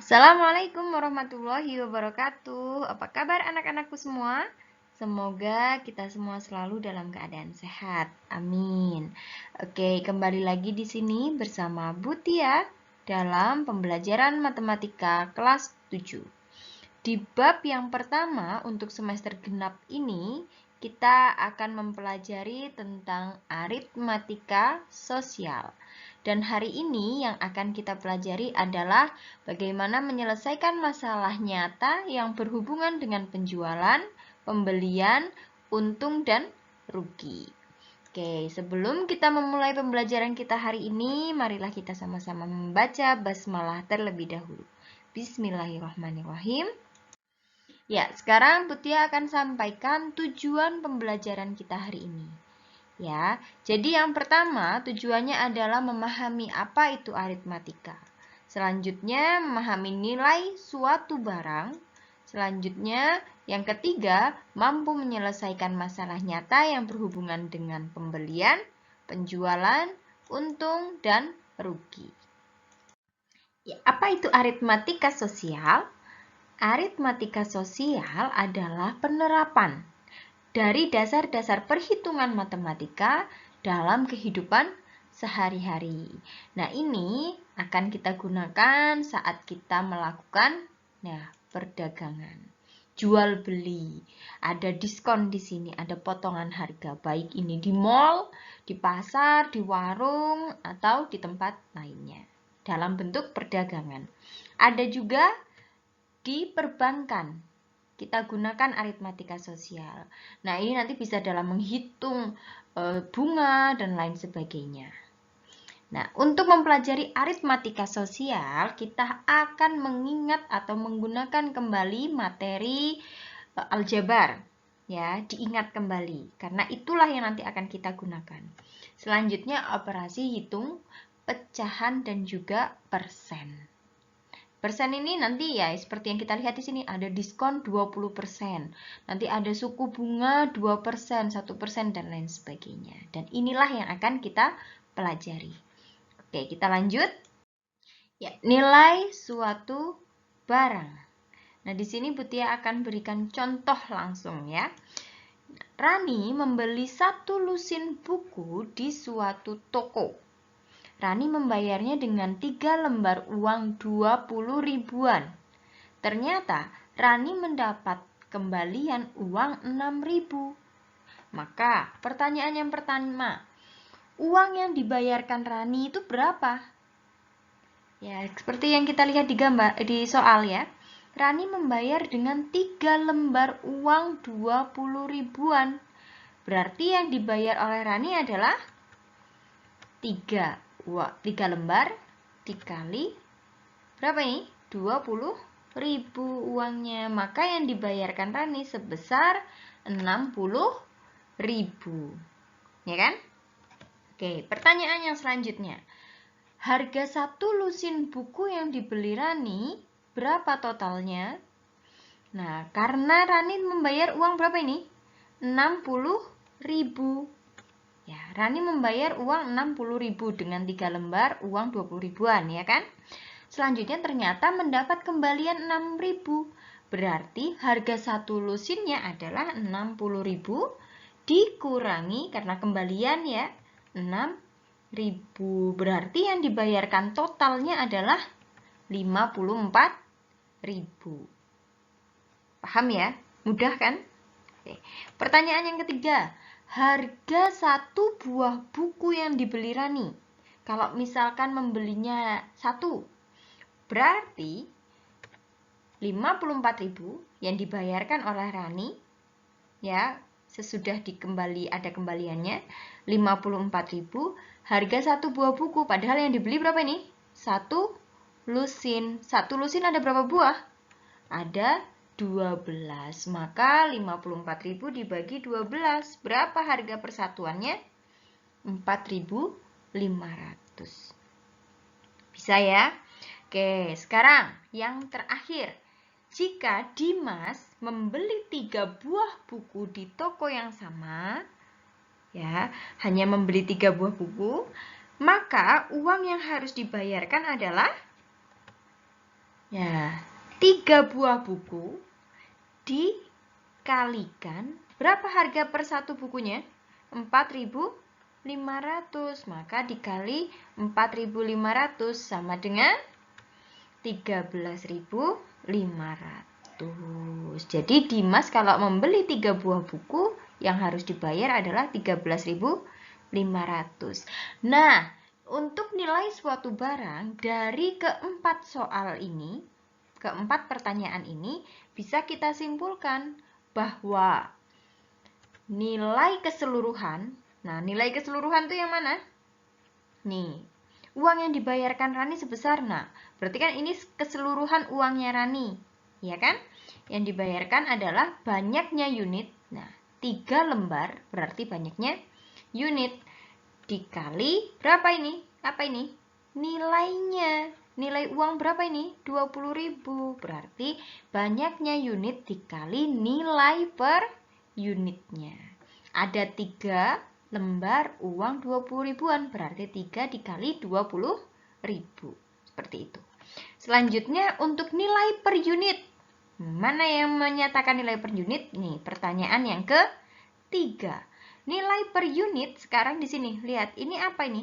Assalamualaikum warahmatullahi wabarakatuh. Apa kabar anak-anakku semua? Semoga kita semua selalu dalam keadaan sehat. Amin. Oke, kembali lagi di sini bersama Bu Tia dalam pembelajaran matematika kelas 7. Di bab yang pertama untuk semester genap ini, kita akan mempelajari tentang aritmatika sosial. Dan hari ini yang akan kita pelajari adalah bagaimana menyelesaikan masalah nyata yang berhubungan dengan penjualan, pembelian, untung, dan rugi. Oke, sebelum kita memulai pembelajaran kita hari ini, marilah kita sama-sama membaca basmalah terlebih dahulu. Bismillahirrahmanirrahim. Ya, sekarang Butia akan sampaikan tujuan pembelajaran kita hari ini. Ya, jadi yang pertama tujuannya adalah memahami apa itu aritmatika. Selanjutnya memahami nilai suatu barang. Selanjutnya yang ketiga mampu menyelesaikan masalah nyata yang berhubungan dengan pembelian, penjualan, untung, dan rugi. Ya, apa itu aritmatika sosial? Aritmatika sosial adalah penerapan dari dasar-dasar perhitungan matematika dalam kehidupan sehari-hari. Nah, ini akan kita gunakan saat kita melakukan perdagangan. Jual beli. Ada diskon di sini, ada potongan harga, baik ini di mall, di pasar, di warung, atau di tempat lainnya. Dalam bentuk perdagangan. Ada juga di perbankan. Kita gunakan aritmatika sosial. Nah, ini nanti bisa dalam menghitung bunga dan lain sebagainya. Nah, untuk mempelajari aritmatika sosial, kita akan mengingat atau menggunakan kembali materi aljabar. Ya, diingat kembali karena itulah yang nanti akan kita gunakan. Selanjutnya operasi hitung pecahan dan juga persen. Persen ini nanti ya seperti yang kita lihat di sini ada diskon 20%. Nanti ada suku bunga 2%, 1% dan lain sebagainya. Dan inilah yang akan kita pelajari. Oke, kita lanjut. Ya, nilai suatu barang. Nah, di sini Butia akan berikan contoh langsung ya. Rani membeli 1 lusin buku di suatu toko. Rani membayarnya dengan 3 lembar uang 20 ribuan. Ternyata Rani mendapat kembalian uang 6 ribu. Maka pertanyaan yang pertama, uang yang dibayarkan Rani itu berapa? Ya, seperti yang kita lihat di gambar di soal ya. Rani membayar dengan 3 lembar uang 20 ribuan. Berarti yang dibayar oleh Rani adalah 3 lembar dikali berapa ini? 20 ribu uangnya. Maka yang dibayarkan Rani sebesar 60 ribu. Ya kan? Oke, pertanyaan yang selanjutnya. Harga 1 lusin buku yang dibeli Rani berapa totalnya? Nah, karena Rani membayar uang berapa ini? 60 ribu. Ya, Rani membayar uang 60 ribu dengan 3 lembar uang 20 ribuan, ya kan? Selanjutnya ternyata mendapat kembalian 6 ribu. Berarti harga 1 lusinnya adalah 60 ribu dikurangi karena kembalian ya 6 ribu. Berarti yang dibayarkan totalnya adalah 54 ribu. Paham ya? Mudah kan? Oke. Pertanyaan yang ketiga. Harga 1 buah buku yang dibeli Rani. Kalau misalkan membelinya 1, berarti 54.000 yang dibayarkan oleh Rani ya, sesudah ada kembaliannya 54.000 harga 1 buah buku, padahal yang dibeli berapa ini? 1 lusin. 1 lusin ada berapa buah? Ada 12. Maka 54.000 dibagi 12. Berapa harga persatuannya? 4.500. Bisa ya? Oke, sekarang yang terakhir. Jika Dimas membeli 3 buah buku di toko yang sama, ya, hanya membeli 3 buah buku, maka uang yang harus dibayarkan adalah Ya, 3 buah buku dikalikan, berapa harga per satu bukunya? 4.500. Maka dikali 4.500 sama dengan 13.500. Jadi Dimas kalau membeli 3 buah buku, yang harus dibayar adalah 13.500. Nah, untuk nilai suatu barang dari keempat soal ini, keempat pertanyaan ini, bisa kita simpulkan bahwa nilai keseluruhan, nah nilai keseluruhan itu yang mana? Nih, uang yang dibayarkan Rani sebesar, nah berarti kan ini keseluruhan uangnya Rani, ya kan? Yang dibayarkan adalah banyaknya unit, nah 3 lembar berarti banyaknya unit, dikali berapa ini? Apa ini? Nilainya. Nilai uang berapa ini? 20.000. Berarti banyaknya unit dikali nilai per unitnya. Ada 3 lembar uang 20 ribuan. Berarti 3 dikali 20.000. Seperti itu. Selanjutnya untuk nilai per unit. Mana yang menyatakan nilai per unit? Nih, pertanyaan yang ketiga. Nilai per unit sekarang di sini. Lihat, ini apa ini?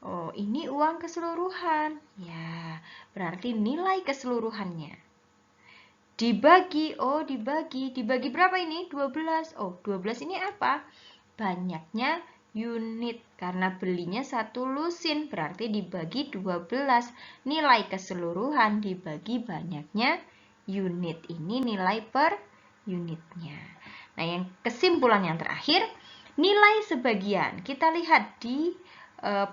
Oh, ini uang keseluruhan. Ya, berarti nilai keseluruhannya. Dibagi, oh dibagi. Dibagi berapa ini? 12. Oh, 12 ini apa? Banyaknya unit. Karena belinya 1 lusin, berarti dibagi 12. Nilai keseluruhan dibagi banyaknya unit. Ini nilai per unitnya. Nah, yang kesimpulan yang terakhir, nilai sebagian. Kita lihat di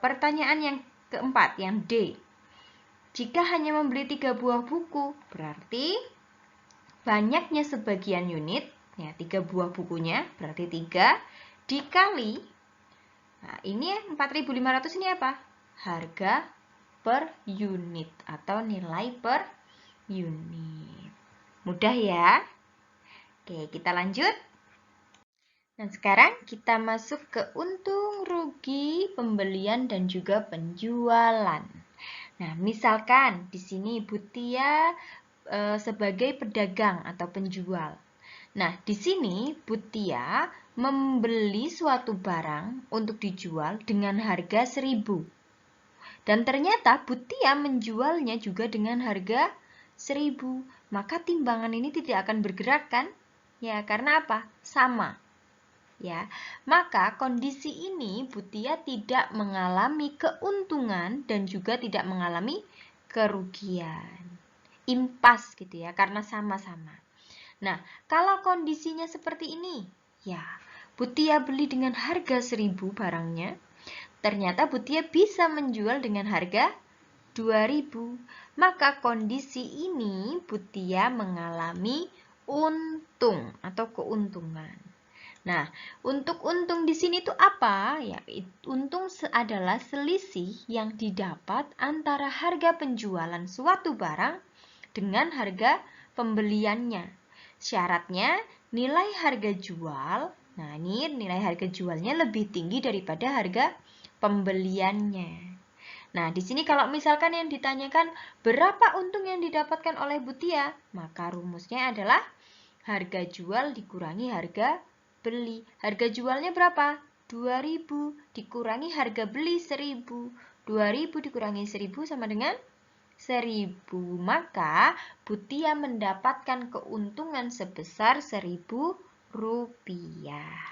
pertanyaan yang keempat, yang D. Jika hanya membeli 3 buah buku, berarti banyaknya sebagian unit, ya 3 buah bukunya, berarti 3, dikali, nah ini 4.500 ini apa? Harga per unit atau nilai per unit. Mudah ya? Oke, kita lanjut. Dan sekarang kita masuk ke untung, rugi, pembelian, dan juga penjualan. Nah, misalkan di sini Ibu Tia sebagai pedagang atau penjual. Nah, di sini Bu Tia membeli suatu barang untuk dijual dengan harga 1.000. Dan ternyata Bu Tia menjualnya juga dengan harga 1.000. Maka timbangan ini tidak akan bergerak kan? Ya, karena apa? Sama. Ya, maka kondisi ini Bu Tia tidak mengalami keuntungan dan juga tidak mengalami kerugian. Impas gitu ya, karena sama-sama. Nah, kalau kondisinya seperti ini, ya, Bu Tia beli dengan harga 1.000 barangnya, ternyata Bu Tia bisa menjual dengan harga 2.000. Maka kondisi ini Bu Tia mengalami untung atau keuntungan. Nah, untuk untung di sini itu apa? Ya, untung adalah selisih yang didapat antara harga penjualan suatu barang dengan harga pembeliannya. Syaratnya nilai harga jual, nah ini nilai harga jualnya lebih tinggi daripada harga pembeliannya. Nah, di sini kalau misalkan yang ditanyakan berapa untung yang didapatkan oleh Bu Tia, maka rumusnya adalah harga jual dikurangi harga beli. Harga jualnya berapa? 2.000 dikurangi harga beli 1.000. 2.000 dikurangi 1.000 sama dengan 1.000. Maka Bu Tia mendapatkan keuntungan sebesar 1.000 rupiah.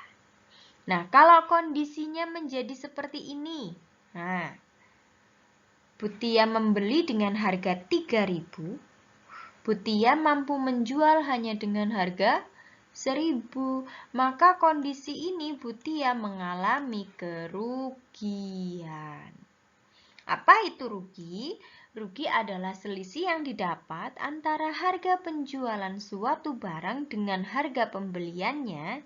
Nah, kalau kondisinya menjadi seperti ini. Nah, Bu Tia membeli dengan harga 3.000. Bu Tia mampu menjual hanya dengan harga 1.000. Maka kondisi ini Bu Tia mengalami kerugian. Apa itu rugi? Rugi adalah selisih yang didapat antara harga penjualan suatu barang dengan harga pembeliannya,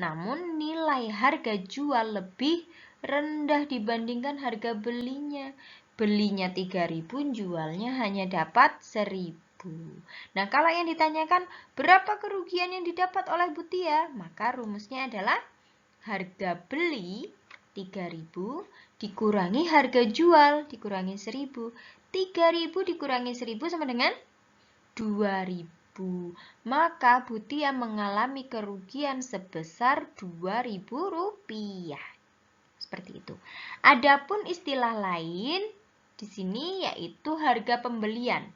namun nilai harga jual lebih rendah dibandingkan harga belinya. Belinya 3.000, jualnya hanya dapat 1.000. Nah, kalau yang ditanyakan berapa kerugian yang didapat oleh Bu Tia, maka rumusnya adalah harga beli 3.000 dikurangi harga jual dikurangi 1.000 3.000 dikurangi 1.000 sama dengan 2.000. Maka Mutia mengalami kerugian sebesar 2.000 rupiah. Seperti itu. Adapun istilah lain di sini yaitu harga pembelian.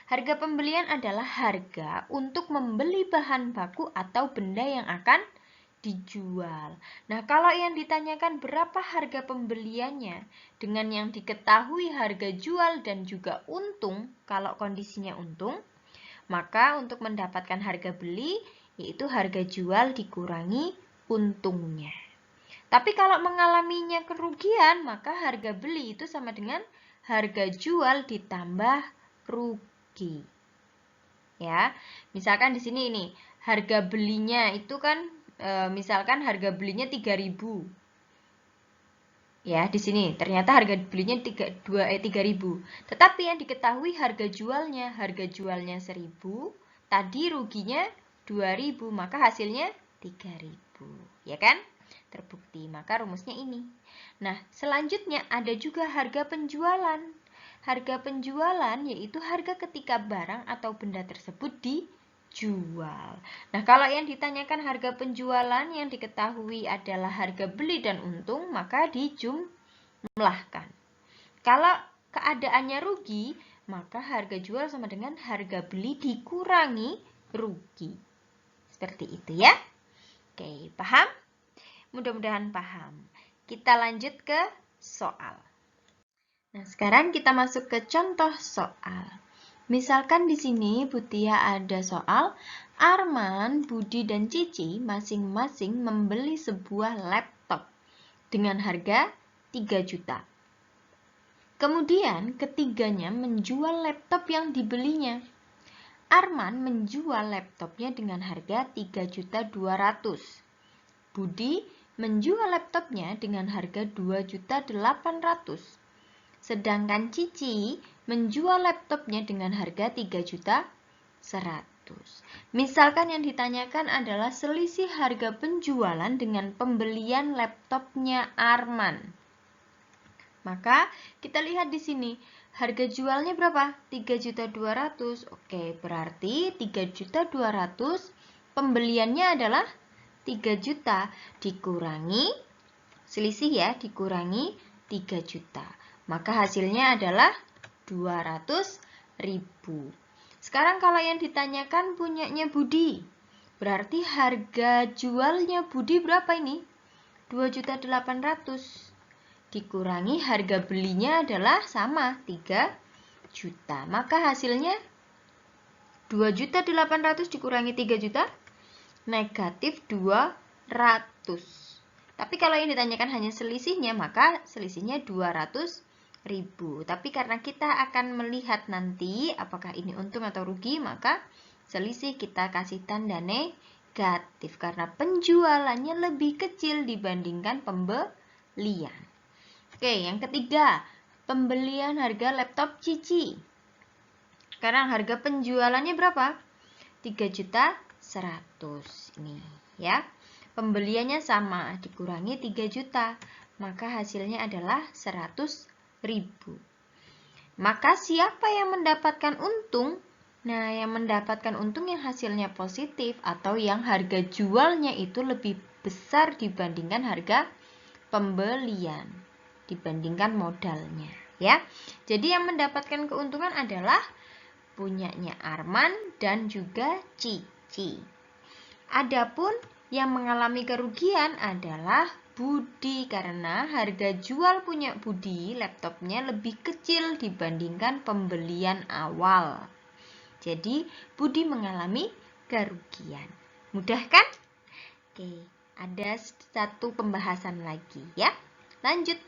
Harga pembelian adalah harga untuk membeli bahan baku atau benda yang akan dijual. Nah, kalau yang ditanyakan berapa harga pembeliannya dengan yang diketahui harga jual dan juga untung, kalau kondisinya untung, maka untuk mendapatkan harga beli yaitu harga jual dikurangi untungnya. Tapi kalau mengalaminya kerugian, maka harga beli itu sama dengan harga jual ditambah rugi. Ya, misalkan di sini ini harga belinya itu kan misalkan harga belinya 3.000. Ya, di sini ternyata harga belinya 3.000. Tetapi yang diketahui harga jualnya 1.000, tadi ruginya 2.000, maka hasilnya 3.000, ya kan? Terbukti, maka rumusnya ini. Nah, selanjutnya ada juga harga penjualan. Harga penjualan yaitu harga ketika barang atau benda tersebut dijual. Nah, kalau yang ditanyakan harga penjualan yang diketahui adalah harga beli dan untung, maka dijumlahkan. Kalau keadaannya rugi, maka harga jual sama dengan harga beli dikurangi rugi. Seperti itu ya. Oke, paham? Mudah-mudahan paham. Kita lanjut ke soal. Nah, sekarang kita masuk ke contoh soal. Misalkan di sini Mutia ada soal, Arman, Budi, dan Cici masing-masing membeli sebuah laptop dengan harga 3 juta. Kemudian ketiganya menjual laptop yang dibelinya. Arman menjual laptopnya dengan harga 3.200.000. Budi menjual laptopnya dengan harga 2.800.000. Sedangkan Cici menjual laptopnya dengan harga 3.100.000. Misalkan yang ditanyakan adalah selisih harga penjualan dengan pembelian laptopnya Arman. Maka kita lihat di sini harga jualnya berapa? 3.200.000. Oke, berarti 3.200.000 pembeliannya adalah 3 juta dikurangi selisih ya, dikurangi 3 juta. Maka hasilnya adalah 200.000. Sekarang kalau yang ditanyakan punyanya Budi, berarti harga jualnya Budi berapa ini? 2.800.000. Dikurangi harga belinya adalah sama 3 juta. Maka hasilnya 2.800.000 dikurangi 3 juta negatif 200. Tapi kalau yang ditanyakan hanya selisihnya, maka selisihnya 200.000. Tapi karena kita akan melihat nanti apakah ini untung atau rugi, maka selisih kita kasih tanda negatif karena penjualannya lebih kecil dibandingkan pembelian. Oke, yang ketiga, pembelian harga laptop Cici. Sekarang harga penjualannya berapa? 3.100.000 ini ya. Pembeliannya sama, dikurangi 3 juta, maka hasilnya adalah 100.000. Maka siapa yang mendapatkan untung? Nah, yang mendapatkan untung yang hasilnya positif atau yang harga jualnya itu lebih besar dibandingkan harga pembelian, dibandingkan modalnya ya. Jadi yang mendapatkan keuntungan adalah punyanya Arman dan juga Cici. Adapun yang mengalami kerugian adalah Budi karena harga jual punya Budi laptopnya lebih kecil dibandingkan pembelian awal. Jadi Budi mengalami kerugian. Mudah kan? Oke, ada satu pembahasan lagi ya. Lanjut.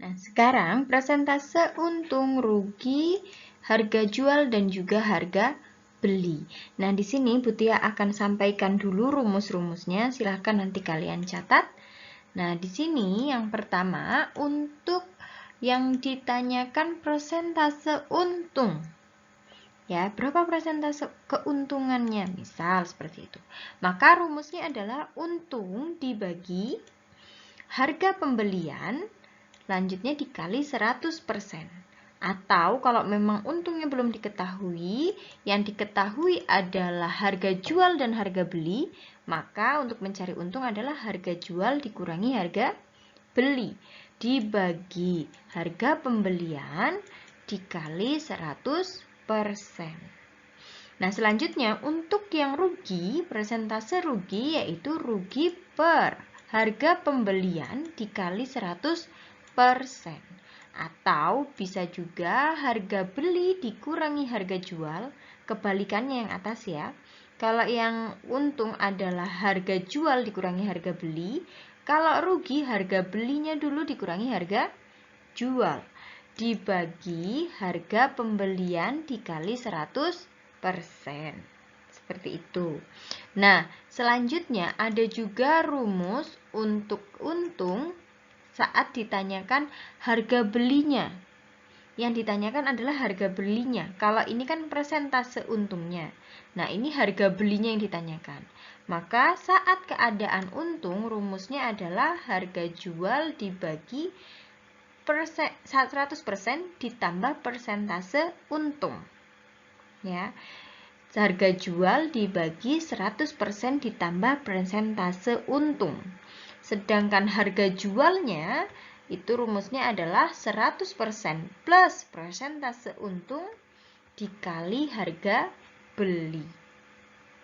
Nah, sekarang persentase untung rugi, harga jual dan juga harga beli. Nah, di sini Mutia akan sampaikan dulu rumus-rumusnya. Silahkan nanti kalian catat. Nah, di sini yang pertama untuk yang ditanyakan persentase untung. Ya, berapa persentase keuntungannya? Misal seperti itu. Maka rumusnya adalah untung dibagi harga pembelian selanjutnya dikali 100%. Atau kalau memang untungnya belum diketahui, yang diketahui adalah harga jual dan harga beli, maka untuk mencari untung adalah harga jual dikurangi harga beli, dibagi harga pembelian dikali 100%. Nah, selanjutnya untuk yang rugi, persentase rugi yaitu rugi per harga pembelian dikali 100%. Atau bisa juga harga beli dikurangi harga jual, kebalikannya yang atas ya. Kalau yang untung adalah harga jual dikurangi harga beli, kalau rugi harga belinya dulu dikurangi harga jual, dibagi harga pembelian dikali 100%. Seperti itu. Nah, selanjutnya ada juga rumus untuk untung saat ditanyakan harga belinya. Yang ditanyakan adalah harga belinya. Kalau ini kan persentase untungnya. Nah, ini harga belinya yang ditanyakan. Maka saat keadaan untung, rumusnya adalah harga jual dibagi 100% ditambah persentase untung. Ya. Harga jual dibagi 100% ditambah persentase untung. Sedangkan harga jualnya itu rumusnya adalah 100% plus persentase untung dikali harga beli.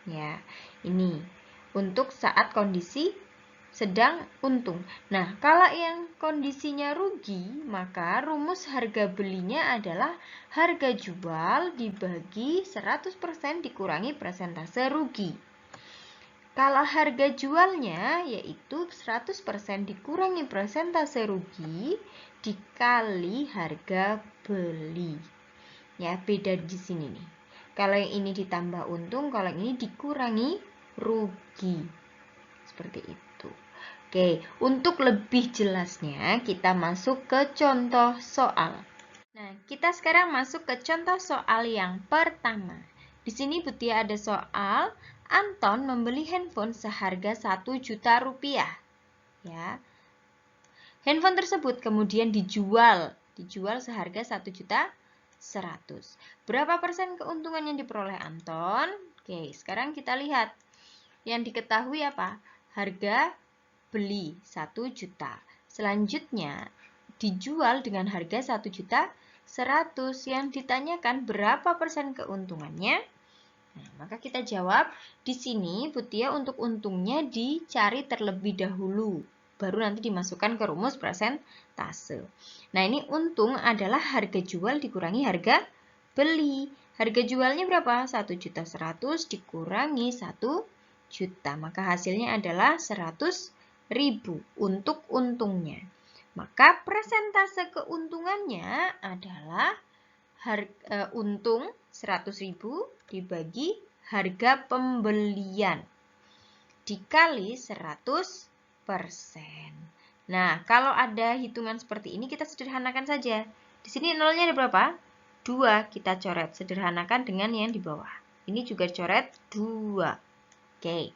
Ya, ini untuk saat kondisi sedang untung. Nah, kalau yang kondisinya rugi, maka rumus harga belinya adalah harga jual dibagi 100% dikurangi persentase rugi. Kalau harga jualnya yaitu 100% dikurangi persentase rugi dikali harga beli. Ya, beda di sini nih. Kalau yang ini ditambah untung, kalau yang ini dikurangi rugi. Seperti itu. Oke, untuk lebih jelasnya kita masuk ke contoh soal. Nah, kita sekarang masuk ke contoh soal yang pertama. Di sini Butia ada soal Anton membeli handphone seharga 1 juta rupiah. Ya. Handphone tersebut kemudian dijual seharga 1 juta 100. Berapa persen keuntungan yang diperoleh Anton? Oke, sekarang kita lihat. Yang diketahui apa? Harga beli 1 juta. Selanjutnya dijual dengan harga 1 juta 100. Yang ditanyakan berapa persen keuntungannya? Nah, maka kita jawab di sini Butia untuk untungnya dicari terlebih dahulu, baru nanti dimasukkan ke rumus persentase. Nah, ini untung adalah harga jual dikurangi harga beli. Harga jualnya berapa? 1 juta 100 dikurangi 1 juta. Maka hasilnya adalah 100.000 untuk untungnya. Maka persentase keuntungannya adalah untung 100.000 dibagi harga pembelian dikali 100%. Nah, kalau ada hitungan seperti ini kita sederhanakan saja. Di sini nolnya ada berapa? 2. Kita coret, sederhanakan dengan yang di bawah. Ini juga coret 2. Oke.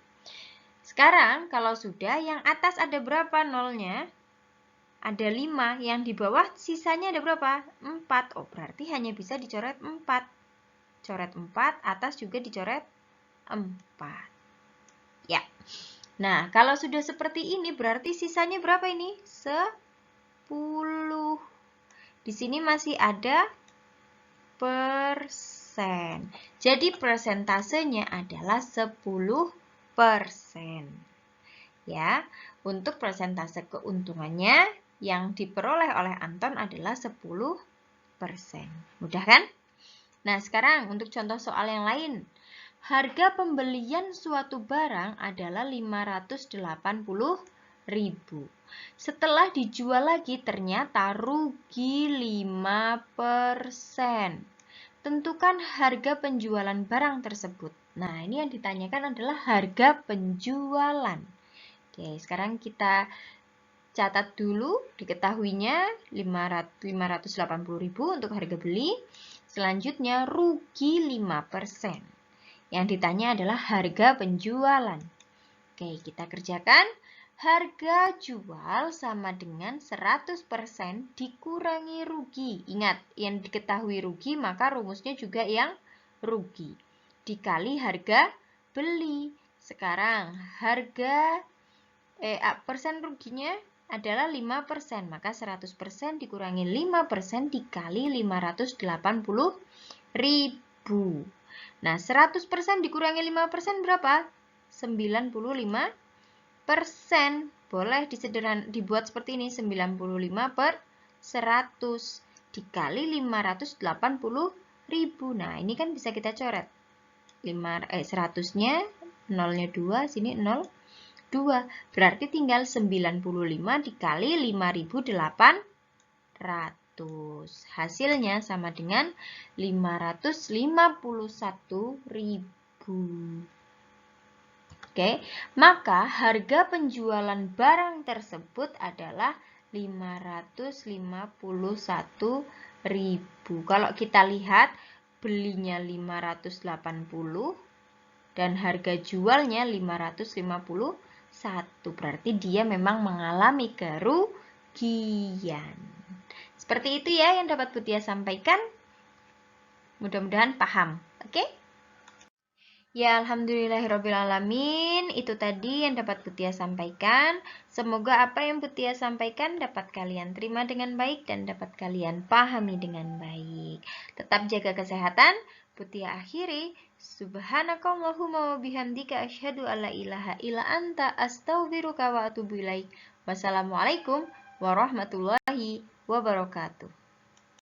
Sekarang kalau sudah, yang atas ada berapa nolnya? Ada 5, yang di bawah sisanya ada berapa? 4. Oh, berarti hanya bisa dicoret 4. Coret 4, atas juga dicoret 4. Ya. Nah, kalau sudah seperti ini berarti sisanya berapa ini? 10. Di sini masih ada persen. Jadi persentasenya adalah 10%. Ya, untuk persentase keuntungannya yang diperoleh oleh Anton adalah 10%. Mudah kan? Nah, sekarang untuk contoh soal yang lain. Harga pembelian suatu barang adalah 580.000. Setelah dijual lagi ternyata rugi 5%. Tentukan harga penjualan barang tersebut. Nah, ini yang ditanyakan adalah harga penjualan. Oke, sekarang kita catat dulu, diketahuinya 580.000 untuk harga beli. Selanjutnya rugi 5%. Yang ditanya adalah harga penjualan. Oke, kita kerjakan. Harga jual sama dengan 100% dikurangi rugi. Ingat, yang diketahui rugi maka rumusnya juga yang rugi. Dikali harga beli. Sekarang harga persen ruginya adalah 5%, maka 100% dikurangi 5% dikali 580.000. Nah, 100% dikurangi 5% berapa? 95%. Boleh dibuat seperti ini, 95 per 100 dikali 580.000. Nah, ini kan bisa kita coret. 100-nya, 0-nya 2, sini 0. 2. Berarti tinggal 95 dikali 5.800. Hasilnya sama dengan 551.000. Oke, maka harga penjualan barang tersebut adalah 551.000. Kalau kita lihat belinya 580 dan harga jualnya 551. Berarti dia memang mengalami kerugian. Seperti itu ya yang dapat Mutia sampaikan. Mudah-mudahan paham. Oke? Ya, alhamdulillahirrabbilalamin. Itu tadi yang dapat Mutia sampaikan. Semoga apa yang Mutia sampaikan dapat kalian terima dengan baik dan dapat kalian pahami dengan baik. Tetap jaga kesehatan. Mutia akhiri. Subhanakallahumma wa bihamdika asyhadu alla ilaha illa anta astaghfiruka wa atubu ilaik. Wassalamualaikum warahmatullahi wabarakatuh.